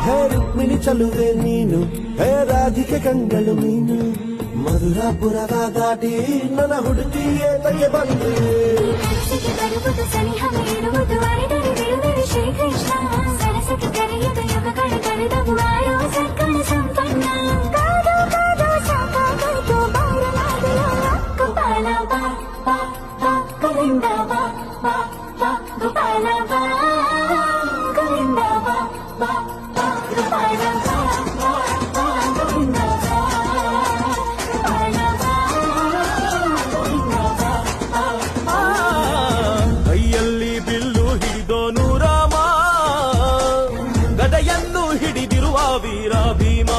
ಹೇ ರುಕ್ಮಿಣಿ ಚಲುವೆ ನೀನು, ಹೇ ರಾಧಿಕೆ ಕಂಗಳು ನೀನು, ಮಧುರಾಪುರದ ದಾಟಿ ನನ್ನ ಹುಡುಕಿ ಏತಕ್ಕೆ ಬಂದೆ. ಕನಸಿಗೆ ಬರುವುದು ಸನಿಹ ನೀಡುವುದು ಅರಿದರೆ ಬಿಡುದರೆ ಶ್ರೀಕೃಷ್ಣ. ಸರಸಕ್ಕೆ ಕರೆಯದ ಯುಗಗಳು ಕಳೆದವು ಆಯೋ ಸರ್ಕಳ ಸಂಪನ್ನ. ಕಾದು ಕಾದು ಸಾಕಾಗಾಯ್ತು ಬಾರಲಾಗಲ ಗೋಪಾಲ ಬಾ ಬಾ ಬಾ ಗೋವಿಂದ ಬಾ ಬಾ ಬಾ ಗೋಪಾಲ ಬಾ ಗೋವಿಂದ ಬಾ ಬಾ ಬಾ ಗೋಪಾಲ ಬಾ ಬಾ ಬಾ ಗೋವಿಂದ ಬಾ ಗೋಪಾಲ ಬಾ ಗೋವಿಂದ ಬಾ ಬಾ ಬಾ. ಕೈಯಲ್ಲಿ ಬಿಲ್ಲು ಹಿಡಿದೋನು ರಾಮ, ಗದೆಯನ್ನು ಹಿಡಿದಿರುವ ವೀರ ಭೀಮ.